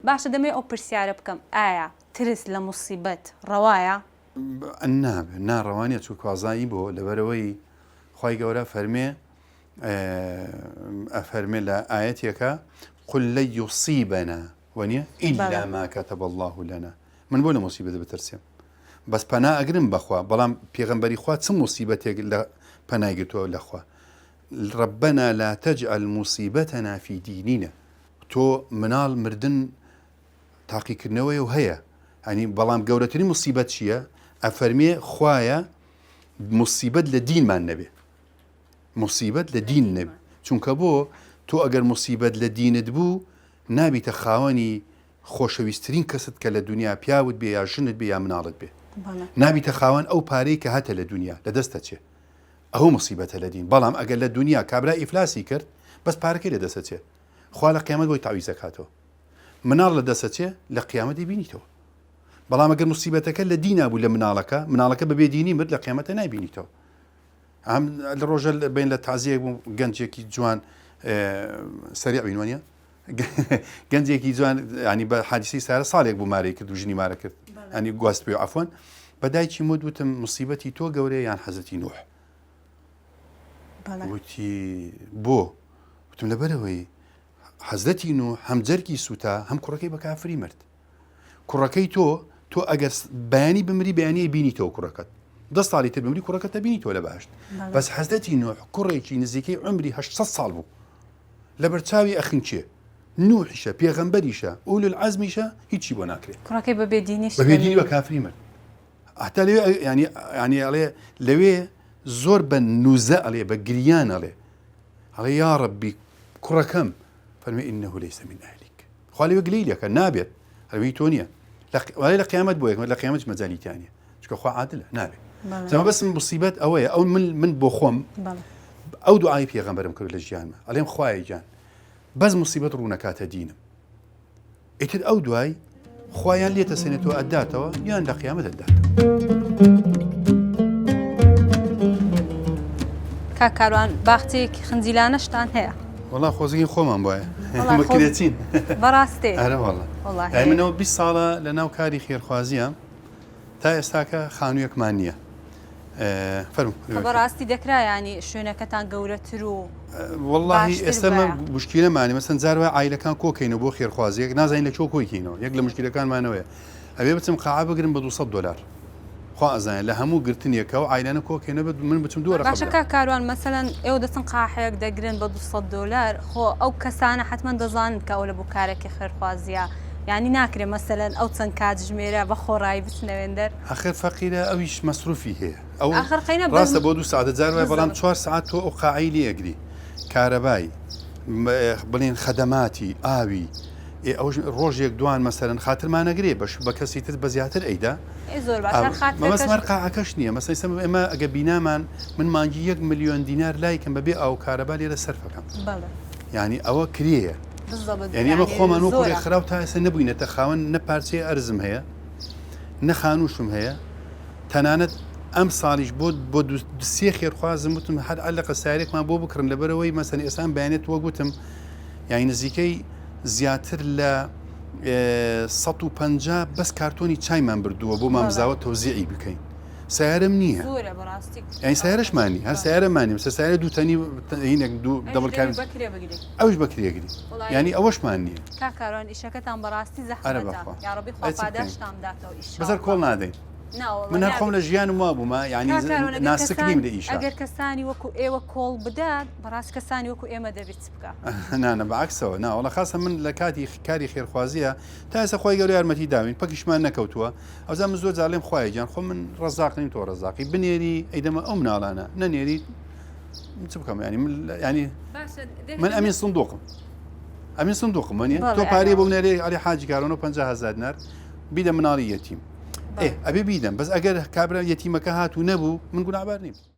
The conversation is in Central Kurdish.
باشە دەمێ ئەو پرسیارە بکەم ئایا ترس لە موسیبەت ڕەوایە؟ ناڕەوانیە چوو کوازایی بۆ لەبەرەوەی خی گەورە فەرمێ لە ئاەتێکە قل لن يصيبنا ونيا إلا ما كتب الله لنا من بۆ لە موسیبەت بترسێم بەس پەنا ئەگرم بەخوا بەڵام پێغەمبەری خوا چ موسیبەتێک لە پەنایگرتووە لەخوا ربنا لا تجعل مصيبتنا في ديننا تۆ مناڵ مردن تاقیکردنەوەی و هەیە هەنی بەڵام گەورەترین موسیبەت چییە؟ ئەفەرمێ خوایە موسیبەت لە دینمان نەبێ موسیبەت لە دین نەبێ چونکە بۆ تۆ ئەگەر موسیبەت لە دینت بوو نابیتە خاوەنی خۆشەویستترین کەست کە لە دنیا پیاوت بێ یا ژنت بێ یا مناڵت بێ نابیتە خاوەن ئەو پارەی کە هاتە لە دنیا لە دەستە چێ ئەو موسیبەتە لە دین بەڵام ئەگەر لە دنیا کابرا ئیفلاسی کرد بەس پارەکەی لە دەستە چێ خوا لە قیامەت بۆی تعویزە کاتەوە مناڵ لە دەستە چێ لە قیامەتی بینیتەوە بەڵام ئەگەر موسیبەتەکە لە دینا بوو لە مناڵەکە بەبێ دینی مرد لە قیامەتە نایبینیتەوە ئەم لە ڕۆژە بین لە تازیەک بوو گەنجێکی جوان سەریع بینوانە گەنجێکی جوان ینی بە حادیسی سارە ساڵێک بوو مارەی کرد و ژنی مارە کرد ئەنی گواست پێ عەفوەن بەدایکی مد وتم موسیبەتی تۆ گەورەیە یان حەزەتی نوح وتی بۆ وتم لەبەرەوەی حەزەتی نوح هەم جەرگی سوتا هەم کوڕەکەی بە کافری مرد کوڕەکەی تۆ ئەگەر بەیانی بمری بەیانی بینیتەوە کوڕەکەت 10 ساڵی تر بمری کوڕەکەت دەبینیتەوە لە باشت بەس حەزەتی نوح کوڕێکی نزیکەی عمری 800 ساڵ بوو لەبەر چاوی ئەخین چێ نوحیشە پێغەمبەریشە ئولو العەزمیشە هیچی بۆ ناکرێت کوڕەکەی بەبێدینی بە کافری مرد حتا لەوێ ینی ئەڵێ لەوێ زۆر بە نوزە ئەڵێ بە گریان ئەڵێ یا ڕەبی کوڕەکەم فەرمێ ئینەهو لەیسە من ئەهلیک خوا لەوێ گلەیلەکە نابێت هەروی تۆ نییە لە قیامەت بۆ یەک لە قیامەت مەجالیتیانە چکە خوا عادلە نابێت زەمە بەس موسیبەت ئەوەیە ئەو من بۆ خۆم ئەو دوعای پێغەمبەرم کرد لە ژیانمە ئەڵێم خوایە گیان بەس موسیبەت ڕوونەکاتە دینم ئیتر ئەو دوای خوایان لێتە سێنێتەوە ئەداتەوە یان لە قیامەت ئەداتەوە کاکاروان باختێکی خنجیلانەشتان هەیە وەڵا خۆزگی خۆمان وایە مەکرێتین بەڕاستێ ئەرە وەڵا منەوە 20 ساڵە لە ناو کاری خێرخوازیە تا ئێستاکە خانوویەکمان نییە بەڕاستی دەکرا ینی شوێنەکەتان گەورەتر و واللهی ئێستەمە مشکلەمانی مەسەن جاروای عیلەکان کۆکەینەوە بۆ خێرخوازیەک نازانین لە چۆ کۆیکەینەوە یەک لە مشکلەکانمانەوەیە ئەوێ بچم قاعە بگرن بە $200 خوا ئەزانێت لە هەموو گرتنیەکە و عیلانە کۆکەینەوە من بچم دووە باشە کاکاروان مەسەلەن ئێوە دەچن قاحەیەک دەگرن بە $200 خۆ ئەو کەسانە حتمما دەزانن کە ئەو لە بۆ کارێکی خێرخوازیە یعنی ناکرێ مەسەلەن ئەو چەند کاتژمێرە بە خۆڕایی بچنەوێندەر ئاخر فەقیرە ئەویش مەسروفی هەیە ئەو ڕاستە بۆ 2 ساعت جاروای بەڵام 4 ساعت تۆ ئەو قاعەی لێگری کارەبای بڵێن خەدەماتی ئاوی ئەو ڕۆژێک دوان مەسەرەن خاترمانەگرێ بە کەسی تر بە زیاتر ئەیدا مەسمەر قاعەکەش نییە مەسەی ئێمە ئەگە بینامان من مانگی 1 ملیۆن دینار لایکم بەبێ ئەو کارەبا لێرە سەرفەکەم ینی ئەوە کرێیە یعنی ئەمە خۆمان وەکوێ خراو تا ئێستا نەبووینەتە خاوەن نە پارچەیە ئەرزم هەیە نە خانووشم هەیە تەنانەت ئەم ساڵیش بۆ سێ خێرخوازم وتم هەر عەلەقە سایرێکمان بۆ بکڕن لەبەرەوەی مەسەن ئێسان بەیانێت وەگوتم یانی نزیکەی زیاتر لە 150 بەس کارتۆنی چایمان بردووە بۆ مامزاوە تەوزیعی بکەین سیارم نییە یعنی سیارەشمانی هەر سیارەمانی سە سیارە دووتەنی هینێک دوو دەبڵکاری ئەوش بەکرێگری ینی ئەوەشمان نییە کاکاروان ئیشەکەتان بەڕاستی زەحمەتە یا ڕەبی خوا پاداشتان بداتەوە ئیشەڵڵا بەسەر کۆڵ نادەین من هەر خۆم لە ژیانم وا بوومە ینی ناسک نیم لە ئیشە ئەگەر کەسانی وەکو ئێوە کۆڵ بدات بەڕاست کەسانی وەکو ئێمە دەبێت بکە نانە بەعکسەوە ناوەڵە خاصە من لە کاتی کاری خێرخوازیە تا ئێستا خۆی گەورە یارمەتی داوین پەکیشمان نەکەوتووە ئەوزا من زۆر جاڵێم خوایە گیان خۆ من ڕەزاق نیم تۆ ڕەزاقی بنێری ئەیدەمە ئەو مناڵانە نەنێری چ بکەم ینی من ئەمین سندوقم وەنیە تۆ پارێ بۆ بنێری ئەلی حاجی کارۆنە 50,000 دینار بیدە مناڵی یەتیم ئەبێ بیدەم بەس ئەگەر کابرا یەتیمەکە هاتوو نەبوو من گوناحبار نیم